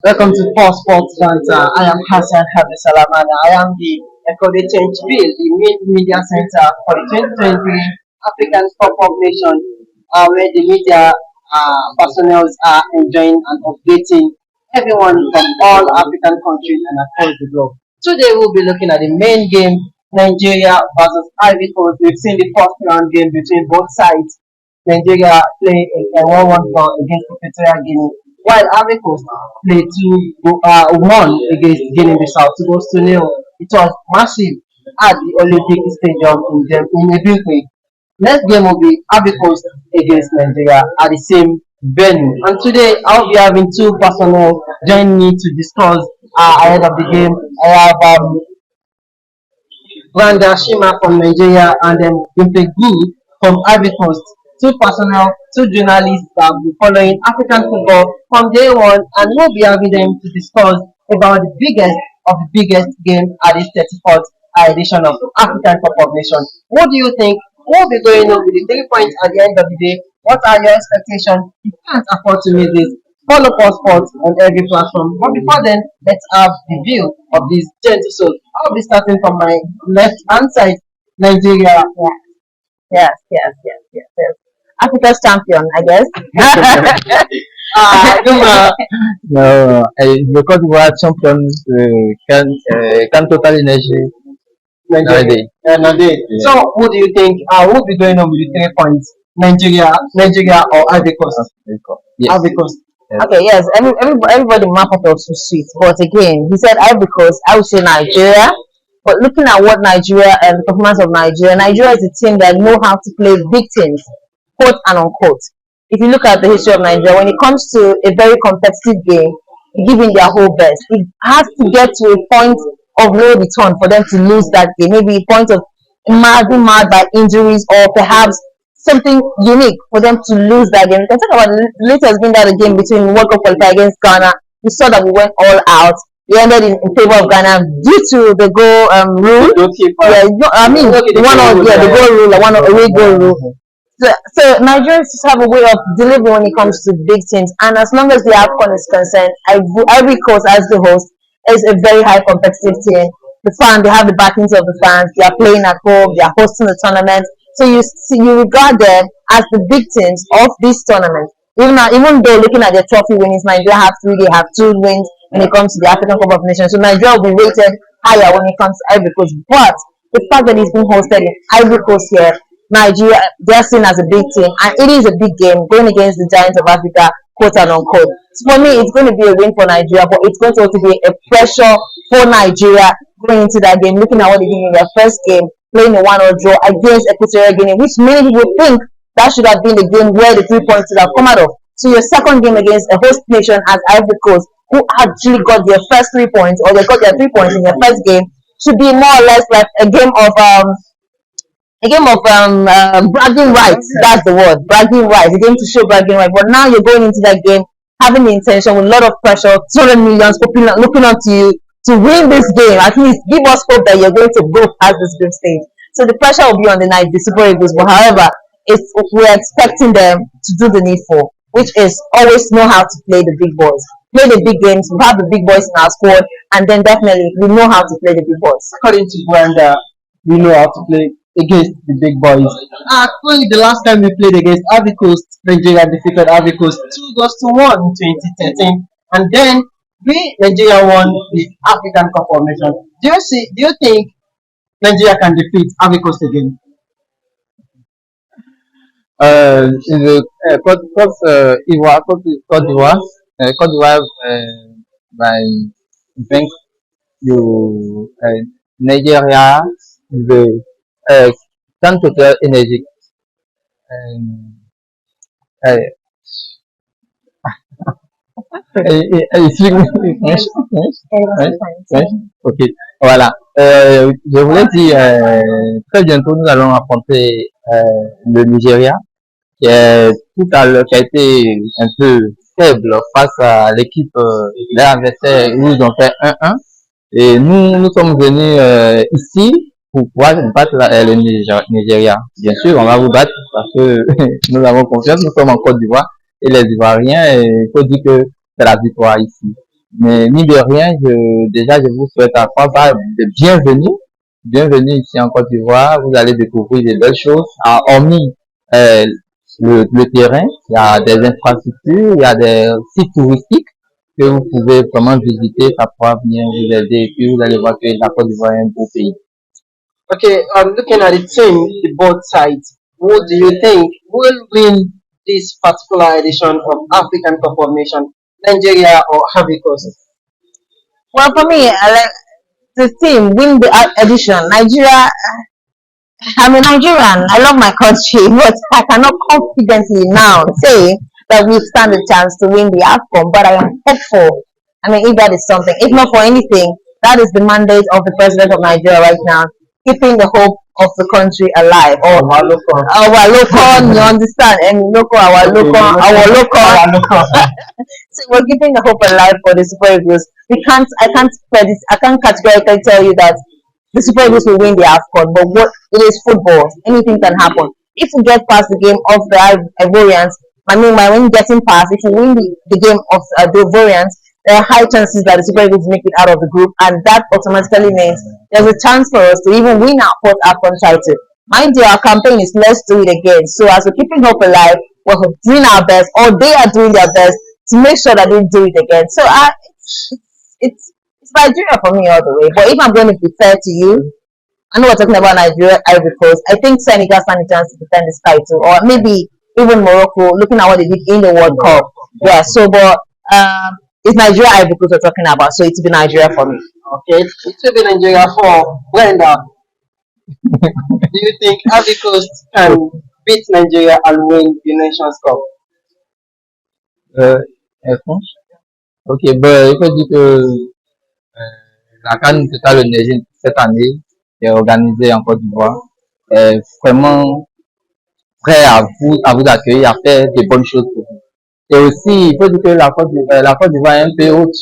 Welcome to Four Sports Banter. I am Hassan Abdulsam. I am the coordinator in Chibil, the main media center for the 2023 African Cup of Nations, where the media personnel are enjoying and updating everyone from all African countries and across the globe. Today we'll be looking at the main game, Nigeria versus Ivory Coast. We've seen the first round game between both sides. Nigeria play a 1-1 draw against Equatorial Guinea, while Ivory Coast played 1 against Guinea-Bissau, 2 goals to nil. It was massive at the Olympic Stadium in Ivory. Next game will be Ivory Coast against Nigeria at the same venue. And today I'll be having two personnel join me to discuss ahead of the game. I have Branda Shima from Nigeria and then Gimpe Gu from Ivory Coast. Two personnel, two journalists that will be following African football from day one, and we'll be having them to discuss about the biggest of the biggest game at this 34th edition of African Cup of Nations. What do you think? What will be going on with the 3 points at the end of the day? What are your expectations? You can't afford to miss this. Follow Post Sports on every platform. But before then, let's have the view of this gentle soul. I'll be starting from my left hand side, Nigeria. Yes. Africa's champion, I guess. Duma, No, the Côte d'Ivoire champion can total energy Nigeria. nowadays. Nade. Yeah. So, what do you think? What will be going on with the 3 points? Nigeria, or Ivory Coast? Yes. Ivory Coast. Yes. Okay, yes, everybody map up was so sweet. But again, he said I because I would say Nigeria. But looking at what Nigeria and the performance of Nigeria is a team that know how to play big teams, quote and unquote. If you look at the history of Nigeria, when it comes to a very competitive game, giving their whole best, it has to get to a point of no return for them to lose that game. Maybe a point of being marred by injuries or perhaps something unique for them to lose that game. We can talk about the latest being that a game between World Cup qualifier against Ghana. We saw that we went all out. We ended in favor of Ghana due to the goal rule. Yeah, I mean the goal rule, the one away goal rule. So Nigerians just have a way of delivering when it comes to big teams, and as long as the Afcon is concerned, Ivory Coast as the host is a very high competitive team. They have the backings of the fans. They are playing at home. They are hosting the tournament. So you regard them as the big teams of this tournament. Even though looking at their trophy winnings, Nigeria have 3, they have 2 wins when it comes to the African Cup of Nations. So Nigeria will be rated higher when it comes to Ivory Coast. But the fact that it's being hosted in Ivory Coast here, Nigeria, they're seen as a big team, and it is a big game going against the giants of Africa, quote and unquote. So for me, it's going to be a win for Nigeria, but it's going to also be a pressure for Nigeria going into that game, looking at what they did in their first game, playing a 1-0 draw against Equatorial Guinea, which many people think that should have been the game where the 3 points should have come out of. So your second game against a host nation as Ivory Coast, who actually got their first 3 points, or they got their 3 points in their first game, should be more or less like a game of bragging rights. That's the word, bragging rights. A game to show bragging rights. But now you're going into that game having the intention with a lot of pressure, 200 millions looking onto you to win this game. At least give us hope that you're going to go past this group stage. So the pressure will be on the Super Eagles. But however, we're expecting them to do the needful, which is always know how to play the big boys. Play the big games. We have the big boys in our squad, and then definitely we know how to play the big boys. According to Branda, we know how to play against the big boys. Actually, the last time we played against Ivory Coast, Nigeria defeated Ivory Coast 2 goals to 1 in 2013, and then Nigeria won the African Cup of Nations. Do you think Nigeria can defeat Ivory Coast again? In the Côte d'Ivoire, by think you Nigeria the can total energy and uh, speak French, French. Ok, voilà. Je voulais dire, très bientôt nous allons affronter le Nigeria, qui a été un peu faible face à l'équipe de l'adversaire où ils ont fait 1-1. Et nous sommes venus ici pour pouvoir battre le Nigeria. Bien sûr, on va vous battre parce que nous avons confiance, nous sommes en Côte d'Ivoire et les Ivoiriens, il faut dire que c'est la victoire ici. Mais ni de rien, déjà, je vous souhaite à trois pas de bienvenue. Bienvenue ici en Côte d'Ivoire. Vous allez découvrir des belles choses. Hormis euh, le terrain, il y a des infrastructures, il y a des sites touristiques que vous pouvez vraiment visiter. Ça pourra bien vous aider. Et puis, vous allez voir que la Côte d'Ivoire est un beau pays. Okay, looking at the team, the both sides, who do you think will win this particular edition of African Cup of Nations, Nigeria or Ivory Coast? Well, for me, I like the team win the edition. Nigeria. I'm a Nigerian. I love my country, but I cannot confidently now say that we stand a chance to win the Afcon. But I am hopeful. I mean, if that is something, if not for anything, that is the mandate of the president of Nigeria right now, keeping the hope of the country alive. Or our local, you understand? And local, our local. So we're keeping the hope alive for the Super Eagles. I can't categorically tell you that the Super Eagles will win the Afcon, but what it is football. Anything can happen. If we get past the game of the Ivorians, I mean, by when getting past, if we win the game of the Ivorians, there are high chances that the Super Eagles make it out of the group, and that automatically means there's a chance for us to even win our fourth Afcon title. Mind you, our campaign is let's do it again. So as we're keeping hope alive, we're doing our best, or they are doing their best to make sure that they do it again. So it's Nigeria for me all the way. But if I'm going to be fair to you, I know we're talking about Nigeria, Ivory Coast. I think Senegal stand a chance to defend this title, or maybe even Morocco, looking at what they did in the World Cup. Yeah. So, but it's Nigeria, Ivory Coast we're talking about. So it's be Nigeria for me. Okay, it will be Nigeria for Brenda. Do you think Ivory Coast can beat Nigeria and win the Nations Cup? France? Ok, ben, il faut dire que la CAN Total Energy cette année, qui est organisée en Côte d'Ivoire, est vraiment prêt à vous accueillir, à faire de bonnes choses pour vous. Et aussi, il faut dire que la Côte d'Ivoire est un pays hôte.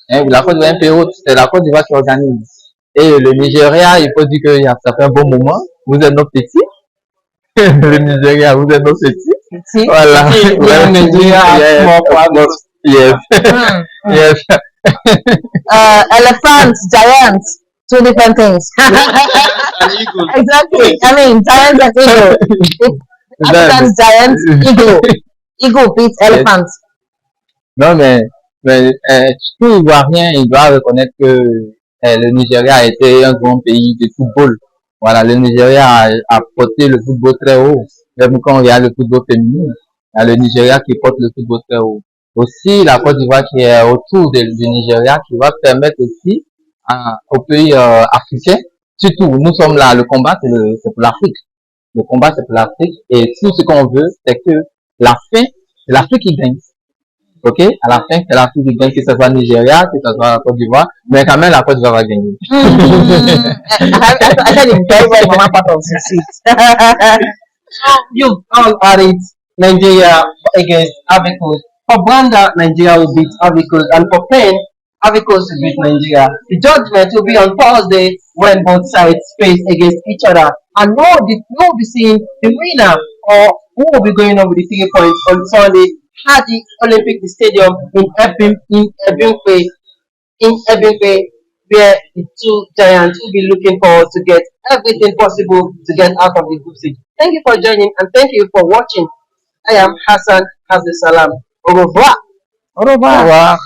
Hein, la Côte d'Ivoire est un pays hôte, c'est la Côte d'Ivoire qui organise. Et le Nigeria, il faut dire que ça fait un bon moment. Vous êtes nos petits. Le Nigeria, vous êtes nos petits. Voilà. Le Nigeria, yes. Yes. Elephants, giants, two different things. Exactly. I mean, giants and eagle. Africans, giants, eagle. Eagle beats elephants. Non, mais tout Ivoirien, il doit reconnaître que le Nigeria a été un grand pays de football. Voilà, le Nigeria a porté le football très haut. Même quand on regarde le football féminin, il y a le Nigeria qui porte le football très haut. Aussi, la Côte d'Ivoire qui est autour du Nigeria, qui va permettre aussi aux pays africains, surtout, nous sommes là, le combat, c'est pour l'Afrique. Le combat, c'est pour l'Afrique. Et tout ce qu'on veut, c'est que la fin, c'est l'Afrique qui gagne. Ok? À la fin, c'est l'Afrique qui gagne, que ce soit Nigeria, que ce soit la Côte d'Ivoire, mais quand même, la Côte d'Ivoire va gagner. I said it very well, Mama part of the seat. So you all are it Nigeria against Ivory Coast. For Branda, Nigeria will beat Ivory Coast, and for Pain, Ivory Coast will beat Nigeria. The judgment will be on Thursday when both sides face against each other, and we'll be seeing the winner or who will be going on with the 3 points on Sunday at the Olympic Stadium in Ebimpe, where the two giants will be looking forward to get everything possible to get out of the group stage. Thank you for joining and thank you for watching. I am Hassan Abdulsam. Au revoir. Au revoir. Au revoir.